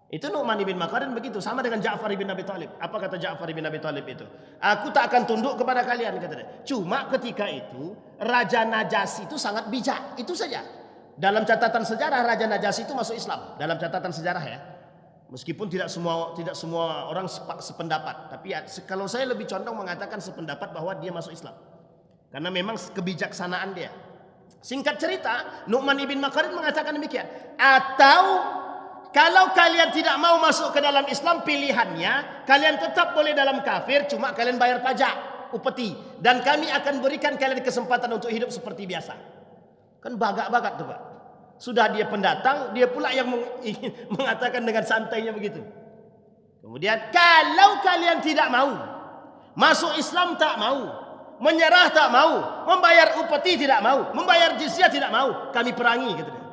Speaker 1: Itu Nu'man ibn Maqarrin begitu, sama dengan Ja'far ibn Abi Thalib. Apa kata Ja'far ibn Abi Thalib itu? Aku tak akan tunduk kepada kalian, kata dia. Cuma ketika itu Raja Najasyi itu sangat bijak, itu saja. Dalam catatan sejarah Raja Najasyi itu masuk Islam. Dalam catatan sejarah ya. Meskipun tidak semua orang sependapat, tapi ya, kalau saya lebih condong mengatakan sependapat bahwa dia masuk Islam. Karena memang kebijaksanaan dia. Singkat cerita, Nu'man ibn Maqarrin mengatakan demikian. Atau kalau kalian tidak mau masuk ke dalam Islam, pilihannya kalian tetap boleh dalam kafir, cuma kalian bayar pajak, upeti, dan kami akan berikan kalian kesempatan untuk hidup seperti biasa. Kan bagak-bagak tuh Pak. Sudah dia pendatang, dia pula yang ingin mengatakan dengan santainya begitu. Kemudian, kalau kalian tidak mau masuk Islam, tak mau menyerah, tak mau membayar upeti, tidak mau membayar jizyah, tidak mau, kami perangi, kata dia.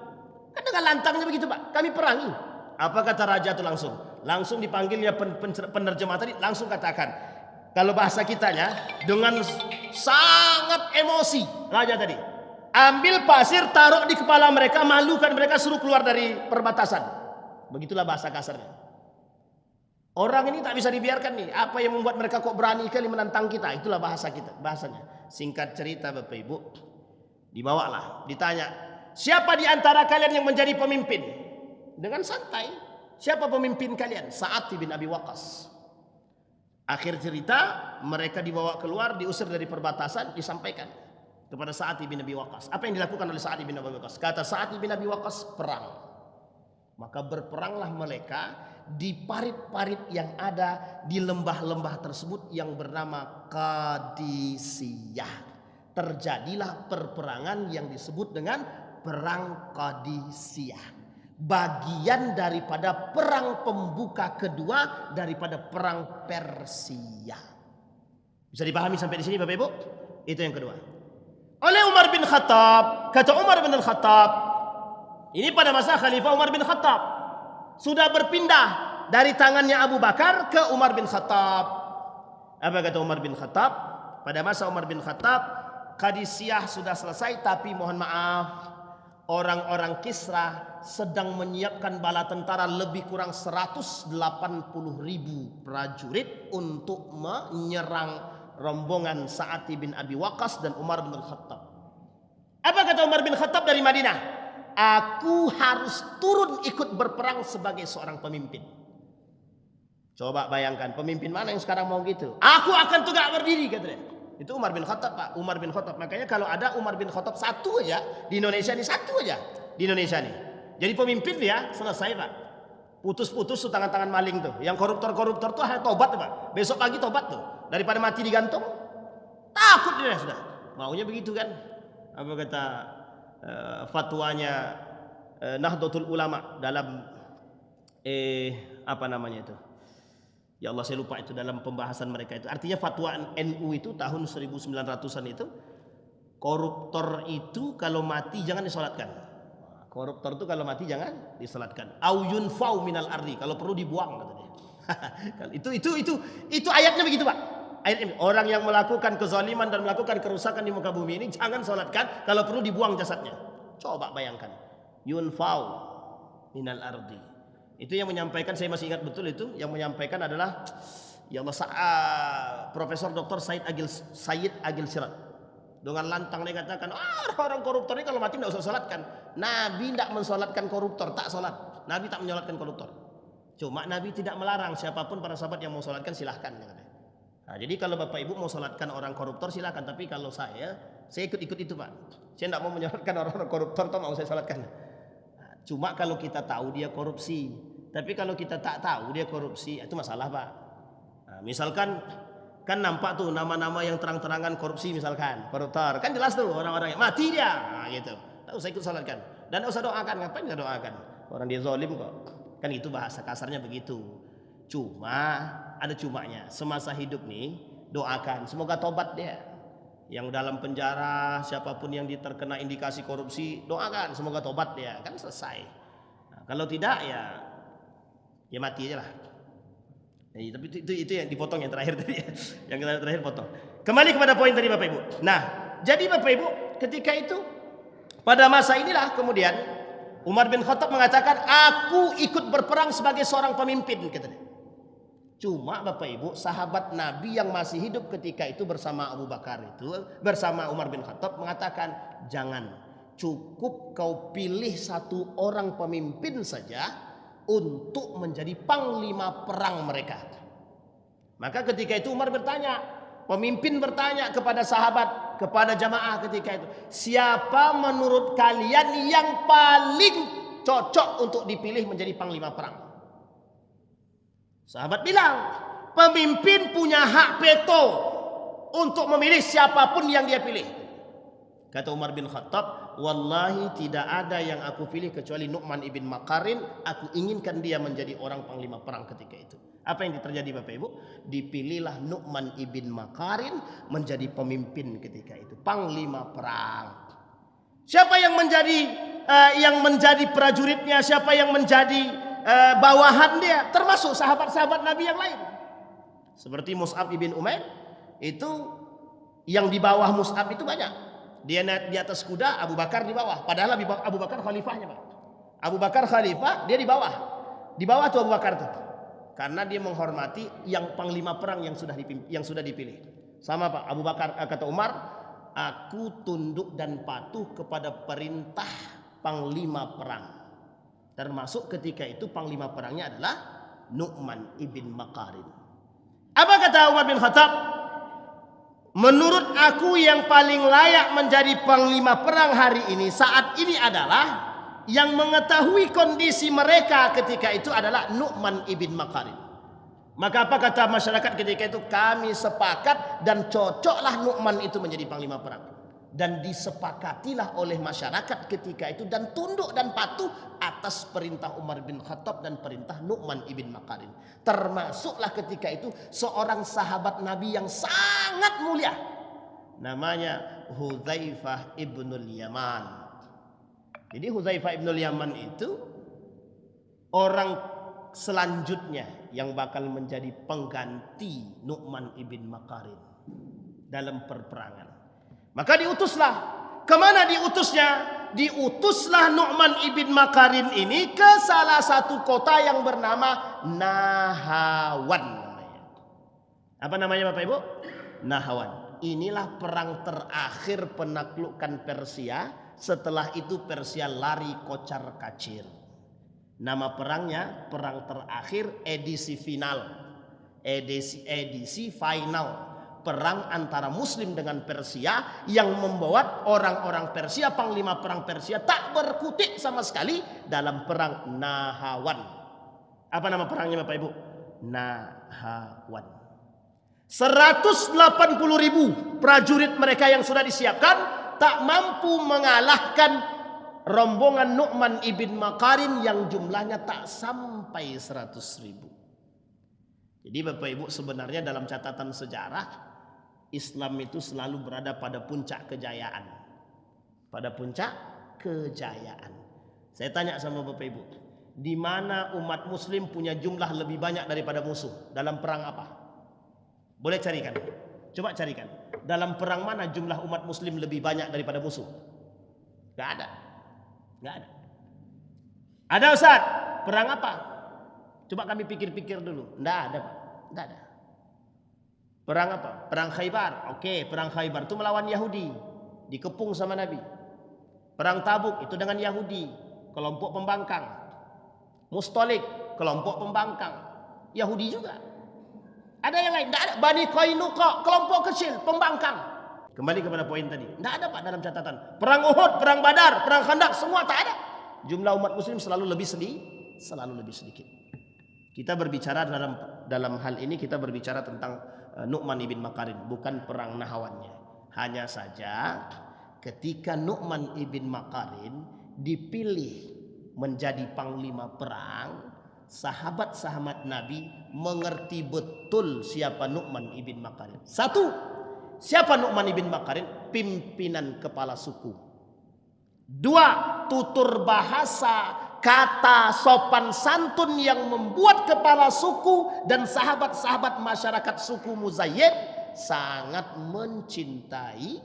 Speaker 1: Kan dengan lantangnya begitu, Pak, kami perangi. Apa kata raja itu langsung dipanggilnya penerjemah tadi, langsung katakan, kalau bahasa kitanya, dengan sangat emosi raja tadi, ambil pasir, taruh di kepala mereka, malukan mereka, suruh keluar dari perbatasan. Begitulah bahasa kasarnya. Orang ini tak bisa dibiarkan nih. Apa yang membuat mereka kok berani kali menantang kita? Itulah bahasa kita, bahasanya. Singkat cerita Bapak Ibu, dibawalah, ditanya, siapa di antara kalian yang menjadi pemimpin? Dengan santai, siapa pemimpin kalian? Sa'ad bin Abi Waqqas. Akhir cerita, mereka dibawa keluar, diusir dari perbatasan, disampaikan kepada Sa'ad bin Abi Waqqas. Apa yang dilakukan oleh Sa'ad bin Abi Waqqas? Kata Sa'ad bin Abi Waqqas, perang. Maka berperanglah mereka di parit-parit yang ada di lembah-lembah tersebut yang bernama Qadisiyah. Terjadilah perperangan yang disebut dengan Perang Qadisiyah. Bagian daripada perang pembuka kedua daripada perang Persia. Bisa dipahami sampai di sini Bapak Ibu? Itu yang kedua. Oleh Umar bin Khattab, kata Umar bin Khattab, ini pada masa Khalifah Umar bin Khattab, sudah berpindah dari tangannya Abu Bakar ke Umar bin Khattab. Apa kata Umar bin Khattab? Pada masa Umar bin Khattab, Qadisiyah sudah selesai, tapi mohon maaf, orang-orang Kisra sedang menyiapkan bala tentara lebih kurang 180.000 prajurit untuk menyerang rombongan Sa'ad bin Abi Waqqas dan Umar bin Khattab. Apa kata Umar bin Khattab dari Madinah? Aku harus turun ikut berperang sebagai seorang pemimpin. Coba bayangkan, pemimpin mana yang sekarang mau gitu? Aku akan tegak berdiri, katanya. Itu Umar bin Khattab, Pak. Umar bin Khattab. Makanya kalau ada Umar bin Khattab satu aja di Indonesia ini, satu aja di Indonesia ini, jadi pemimpin dia, selesai Pak. Putus-putus tuh tangan-tangan maling tuh. Yang koruptor-koruptor tuh tobat Pak. Besok pagi tobat tuh. Daripada mati digantung, takut dia sudah. Maunya begitu kan? Apa kata fatwanya Nahdlatul Ulama dalam apa namanya itu? Ya Allah, saya lupa itu dalam pembahasan mereka itu. Artinya fatwa NU itu tahun 1900-an itu, koruptor itu kalau mati jangan disolatkan. Koruptor itu kalau mati jangan disolatkan. Au yunfau minal ardi, kalau perlu dibuang katanya. itu ayatnya begitu Pak. Ayatnya, orang yang melakukan kezaliman dan melakukan kerusakan di muka bumi ini jangan solatkan, kalau perlu dibuang jasadnya. Coba bayangkan. Yunfau minal ardi. Itu yang menyampaikan, saya masih ingat betul itu, yang menyampaikan adalah ya Allah, Profesor Dr. Said Agil Sirat. Dengan lantang dia katakan, orang koruptor ini kalau mati tidak usah solatkan. Nabi tidak mensolatkan koruptor, tak solat. Nabi tak menyolatkan koruptor. Cuma Nabi tidak melarang siapapun para sahabat yang mau solatkan silahkan. Nah, jadi kalau Bapak Ibu mau solatkan orang koruptor silahkan. Tapi kalau saya ikut-ikut itu Pak. Saya tidak mau menyolatkan orang koruptor, atau mau saya solatkan. Nah, cuma kalau kita tahu dia korupsi. Tapi kalau kita tak tahu dia korupsi, itu masalah Pak. Nah, misalkan kan nampak tuh nama-nama yang terang-terangan korupsi, misalkan koruptor, kan jelas tuh orang-orangnya mati dia, nah, gitu. Tak usah ikut salatkan dan tak usah doakan. Ngapain nggak doakan? Orang dia zalim kok. Kan itu bahasa kasarnya begitu. Cuma ada cumanya. Semasa hidup nih doakan, semoga tobat dia. Yang dalam penjara, siapapun yang terkena indikasi korupsi, doakan semoga tobat dia, kan selesai. Nah, kalau tidak ya mati aja lah. Tapi itu yang dipotong yang terakhir tadi ya. Yang terakhir potong. Kembali kepada poin tadi Bapak Ibu. Nah, jadi Bapak Ibu, ketika itu pada masa inilah kemudian Umar bin Khattab mengatakan, aku ikut berperang sebagai seorang pemimpin, katanya. Cuma Bapak Ibu, sahabat Nabi yang masih hidup ketika itu bersama Abu Bakar itu, bersama Umar bin Khattab mengatakan, jangan, cukup kau pilih satu orang pemimpin saja untuk menjadi panglima perang mereka. Maka ketika itu Umar bertanya, pemimpin bertanya kepada sahabat, kepada jamaah ketika itu, siapa menurut kalian yang paling cocok untuk dipilih menjadi panglima perang? Sahabat bilang, pemimpin punya hak veto untuk memilih siapapun yang dia pilih. Kata Umar bin Khattab, wallahi tidak ada yang aku pilih kecuali Nu'man ibn Makarin. Aku inginkan dia menjadi orang panglima perang ketika itu. Apa yang terjadi Bapak Ibu? Dipilihlah Nu'man ibn Makarin menjadi pemimpin ketika itu, panglima perang. Siapa yang menjadi prajuritnya? Siapa yang menjadi bawahan dia? Termasuk sahabat-sahabat Nabi yang lain. Seperti Mus'ab ibn Umair, itu yang di bawah Mus'ab itu banyak. Dia naik di atas kuda, Abu Bakar di bawah. Padahal Abu Bakar khalifahnya, Pak. Abu Bakar khalifah, dia di bawah. Di bawah tuh Abu Bakar tuh. Karena dia menghormati yang panglima perang yang sudah dipilih. Sama Pak, Abu Bakar kata Umar, aku tunduk dan patuh kepada perintah panglima perang. Termasuk ketika itu panglima perangnya adalah Nu'man ibn Makarin. Apa kata Umar bin Khattab? Menurut aku yang paling layak menjadi panglima perang hari ini, saat ini adalah yang mengetahui kondisi mereka ketika itu adalah Nu'man ibn Makarin. Maka apa kata masyarakat ketika itu? Kami sepakat dan cocoklah Nu'man itu menjadi panglima perang. Dan disepakatilah oleh masyarakat ketika itu dan tunduk dan patuh atas perintah Umar bin Khattab dan perintah Nu'man ibn Makarin. Termasuklah ketika itu seorang sahabat Nabi yang sangat mulia, namanya Hudzaifah ibnul Yaman. Jadi Hudzaifah ibnul Yaman itu orang selanjutnya yang bakal menjadi pengganti Nu'man ibn Makarin dalam perperangan. Maka diutuslah. Kemana diutusnya? Diutuslah Nu'man ibn Makarin ini ke salah satu kota yang bernama Nahawan namanya. Apa namanya Bapak Ibu? Nahawan. Inilah perang terakhir penaklukan Persia. Setelah itu Persia lari kocar kacir. Nama perangnya perang terakhir edisi final. Edisi final. Perang antara Muslim dengan Persia yang membuat orang-orang Persia, panglima perang Persia tak berkutik sama sekali dalam perang Nahawan. Apa nama perangnya Bapak Ibu? Nahawan. 180.000 prajurit mereka yang sudah disiapkan tak mampu mengalahkan rombongan Nu'man ibn Makarin yang jumlahnya tak sampai 100.000. Jadi Bapak Ibu, sebenarnya dalam catatan sejarah Islam itu selalu berada pada puncak kejayaan. Pada puncak kejayaan. Saya tanya sama Bapak Ibu, di mana umat Muslim punya jumlah lebih banyak daripada musuh? Dalam perang apa? Boleh carikan. Coba carikan. Dalam perang mana jumlah umat Muslim lebih banyak daripada musuh? Gak ada. Gak ada. Ada Ustaz? Perang apa? Coba kami pikir-pikir dulu. Nggak ada Pak. Nggak ada. Perang apa? Perang Khaybar. Oke, perang Khaybar itu melawan Yahudi, dikepung sama Nabi. Perang Tabuk itu dengan Yahudi, kelompok pembangkang. Mustalik, kelompok pembangkang. Yahudi juga. Ada yang lain? Tidak ada. Bani Qainuqa, kelompok kecil, pembangkang. Kembali kepada poin tadi. Tidak ada Pak dalam catatan. Perang Uhud, perang Badar, perang Khandaq, semua tak ada. Jumlah umat Muslim selalu lebih sedikit. Kita berbicara dalam hal ini kita berbicara tentang Nu'man ibn Makarin, bukan perang Nahawannya. Hanya saja ketika Nu'man ibn Makarin dipilih menjadi panglima perang, sahabat-sahabat Nabi mengerti betul siapa Nu'man ibn Makarin. Satu, siapa Nu'man ibn Makarin? Pimpinan kepala suku. Dua, tutur bahasa, kata sopan santun yang membuat kepala suku dan sahabat-sahabat masyarakat suku Muzayyid sangat mencintai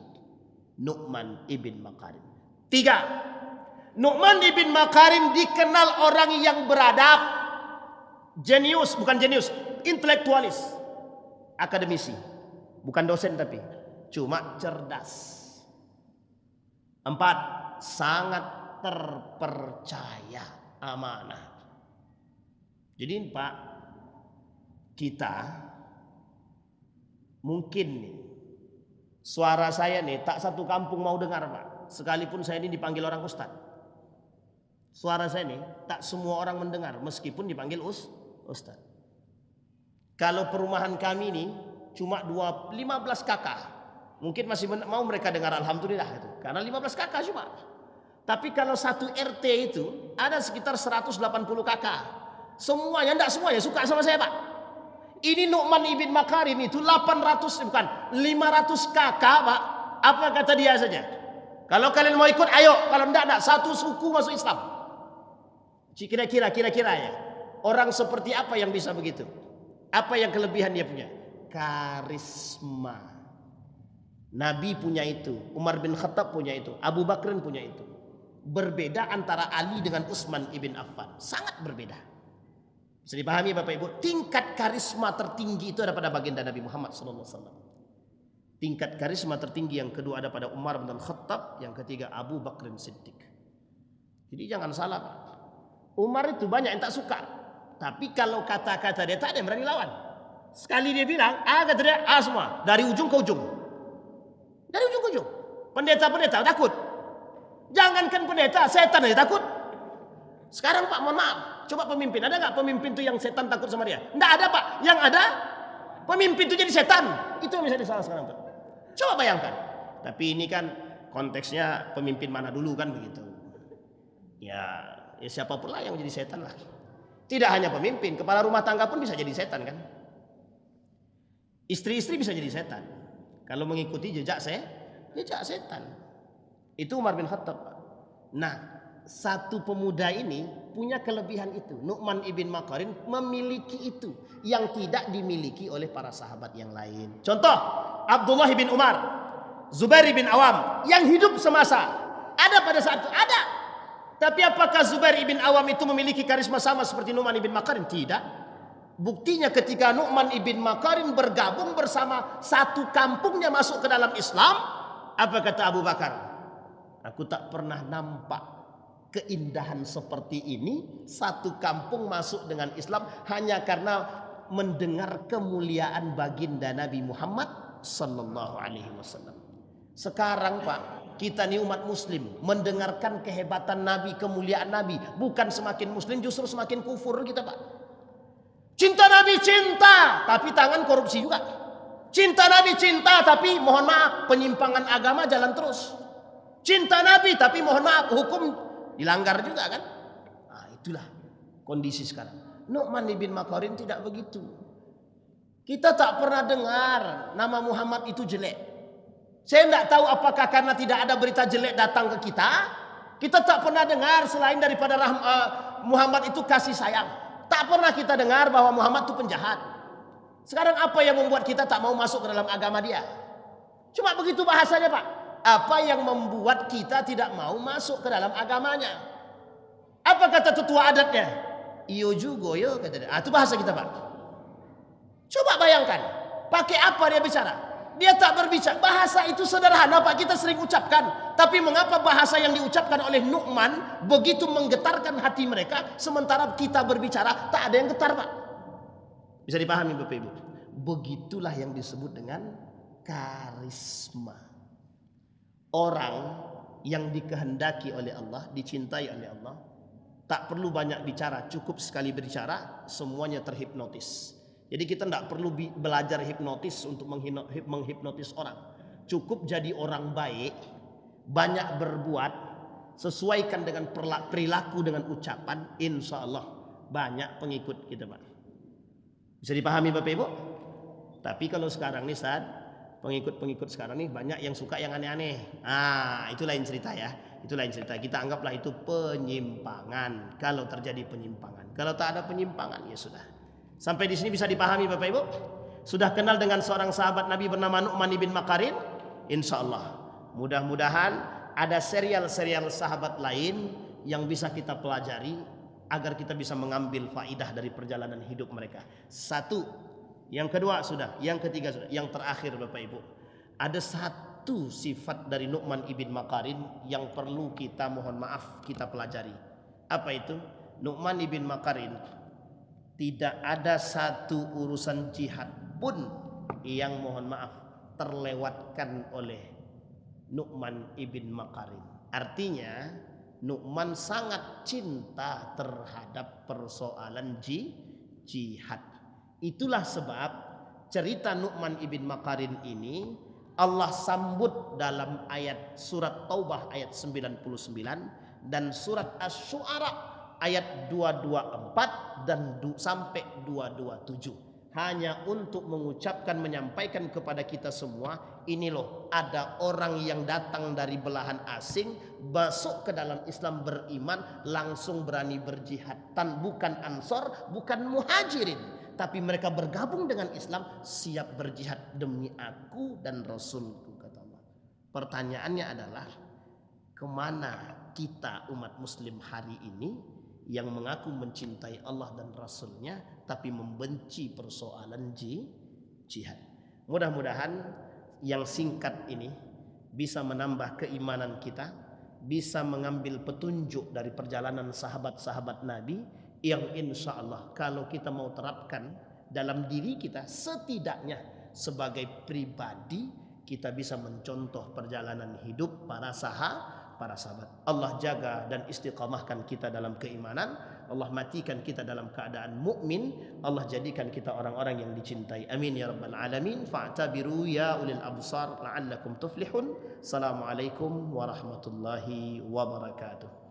Speaker 1: Nu'man ibn Makarin. Tiga, Nu'man ibn Makarin dikenal orang yang beradab, jenius, bukan jenius, intelektualis, akademisi, bukan dosen tapi cuma cerdas. Empat, sangat terpercaya, amanah. Jadi Pak, kita mungkin nih, suara saya nih tak satu kampung mau dengar Pak. Sekalipun saya ini dipanggil orang ustaz, suara saya nih tak semua orang mendengar meskipun dipanggil ustaz. Kalau perumahan kami ini cuma 15 kakak, mungkin masih mau mereka dengar alhamdulillah itu, karena 15 kakak cuma. Tapi kalau satu RT itu ada sekitar 180 kakak. Semuanya, enggak semuanya suka sama saya, Pak. Ini Nu'man ibn Makarin itu 500 kakak, Pak. Apa kata dia saja? Kalau kalian mau ikut, ayo. Kalau enggak, satu suku masuk Islam. Kira-kira ya. Orang seperti apa yang bisa begitu? Apa yang kelebihan dia punya? Karisma. Nabi punya itu, Umar bin Khattab punya itu, Abu Bakrin punya itu. Berbeda antara Ali dengan Utsman ibn Affan, sangat berbeda. Bisa dipahami Bapak Ibu? Tingkat karisma tertinggi itu ada pada baginda Nabi Muhammad SAW. Tingkat karisma tertinggi yang kedua ada pada Umar bin Khattab, yang ketiga Abu Bakrin Siddiq. Jadi jangan salah, Pak. Umar itu banyak yang tak suka, tapi kalau kata-kata dia tak ada yang berani lawan. Sekali dia bilang, kata dia, semua dari ujung ke ujung. Dari ujung ke ujung. Pendeta-pendeta takut. Jangankan pendeta, setan aja takut. Sekarang Pak, mohon maaf, coba pemimpin, ada nggak pemimpin itu yang setan takut sama dia? Nggak ada, Pak. Yang ada pemimpin itu jadi setan. Itu yang bisa disalah sekarang, Pak. Coba bayangkan. Tapi ini kan konteksnya pemimpin mana dulu kan begitu. Ya siapapun lah yang jadi setan lah. Tidak hanya pemimpin, kepala rumah tangga pun bisa jadi setan kan. Istri-istri bisa jadi setan kalau mengikuti jejak setan. Itu Umar bin Khattab. Nah, satu pemuda ini punya kelebihan itu. Nu'man ibn Makarin memiliki itu yang tidak dimiliki oleh para sahabat yang lain. Contoh, Abdullah bin Umar, Zubair bin Awam yang hidup semasa. Ada pada saat itu, ada. Tapi apakah Zubair bin Awam itu memiliki karisma sama seperti Nu'man ibn Makarin? Tidak. Buktinya ketika Nu'man ibn Makarin bergabung bersama satu kampungnya masuk ke dalam Islam, apa kata Abu Bakar? Aku tak pernah nampak keindahan seperti ini, satu kampung masuk dengan Islam hanya karena mendengar kemuliaan baginda Nabi Muhammad sallallahu alaihi wasallam. Sekarang Pak, kita ini umat muslim mendengarkan kehebatan Nabi, kemuliaan Nabi, bukan semakin muslim, justru semakin kufur kita, Pak. Cinta Nabi cinta, tapi tangan korupsi juga. Cinta Nabi cinta, tapi mohon maaf penyimpangan agama jalan terus. Cinta Nabi, tapi mohon maaf hukum dilanggar juga kan. Nah, itulah kondisi sekarang. Nu'man ibn Makarin tidak begitu. Kita tak pernah dengar nama Muhammad itu jelek. Saya tidak tahu apakah karena tidak ada berita jelek datang ke kita. Kita tak pernah dengar selain daripada Muhammad itu kasih sayang. Tak pernah kita dengar bahwa Muhammad itu penjahat. Sekarang apa yang membuat kita tak mau masuk ke dalam agama dia? Cuma begitu bahasanya, Pak. Apa yang membuat kita tidak mau masuk ke dalam agamanya? Apa kata tetua adatnya? Iyo juga yo kata dia. Itu bahasa kita, Pak. Coba bayangkan, pakai apa dia bicara? Dia tak berbicara. Bahasa itu sederhana, Pak, kita sering ucapkan. Tapi mengapa bahasa yang diucapkan oleh Nu'man begitu menggetarkan hati mereka, sementara kita berbicara tak ada yang getar, Pak? Bisa dipahami Bapak Ibu? Begitulah yang disebut dengan karisma. Orang yang dikehendaki oleh Allah, dicintai oleh Allah, tak perlu banyak bicara, cukup sekali berbicara, semuanya terhipnotis. Jadi kita tidak perlu belajar hipnotis untuk menghipnotis orang. Cukup jadi orang baik, banyak berbuat, sesuaikan dengan perilaku dengan ucapan, insya Allah banyak pengikut kita, Pak. Bisa dipahami Bapak Ibu? Tapi kalau sekarang nih Ustaz, pengikut-pengikut sekarang nih banyak yang suka yang aneh-aneh. Itu lain cerita ya. Itu lain cerita. Kita anggaplah itu penyimpangan. Kalau terjadi penyimpangan. Kalau tak ada penyimpangan ya sudah. Sampai di sini bisa dipahami Bapak Ibu? Sudah kenal dengan seorang sahabat Nabi bernama Nu'man ibn Makarin? Insya Allah. Mudah-mudahan ada serial-serial sahabat lain yang bisa kita pelajari agar kita bisa mengambil faidah dari perjalanan hidup mereka. Satu. Yang kedua sudah. Yang ketiga sudah. Yang terakhir Bapak Ibu. Ada satu sifat dari Nu'man ibn Makarin yang perlu kita mohon maaf kita pelajari. Apa itu? Nu'man ibn Makarin tidak ada satu urusan jihad pun yang mohon maaf terlewatkan oleh Nu'man ibn Makarin. Artinya Nu'man sangat cinta terhadap persoalan jihad. Itulah sebab cerita Nu'man ibn Makarin ini Allah sambut dalam ayat surat Taubah ayat 99 dan surat Asy-Syu'ara ayat 224 dan sampai 227. Hanya untuk mengucapkan, menyampaikan kepada kita semua, ini loh ada orang yang datang dari belahan asing masuk ke dalam Islam, beriman, langsung berani berjihad. Bukan Ansor, bukan Muhajirin, tapi mereka bergabung dengan Islam, siap berjihad demi aku dan Rasulku, kata Allah. Pertanyaannya adalah, kemana kita umat muslim hari ini yang mengaku mencintai Allah dan Rasulnya tapi membenci persoalan jihad? Mudah-mudahan yang singkat ini bisa menambah keimanan kita, bisa mengambil petunjuk dari perjalanan sahabat-sahabat Nabi yang insya Allah kalau kita mau terapkan dalam diri kita, setidaknya sebagai pribadi kita bisa mencontoh perjalanan hidup para sahabat. Allah jaga dan istiqamahkan kita dalam keimanan. Allah matikan kita dalam keadaan mukmin. Allah jadikan kita orang-orang yang dicintai. Amin ya rabbal alamin. Fa'tabiru ya ulil absar la'allakum tuflihun. Assalamualaikum warahmatullahi wabarakatuh.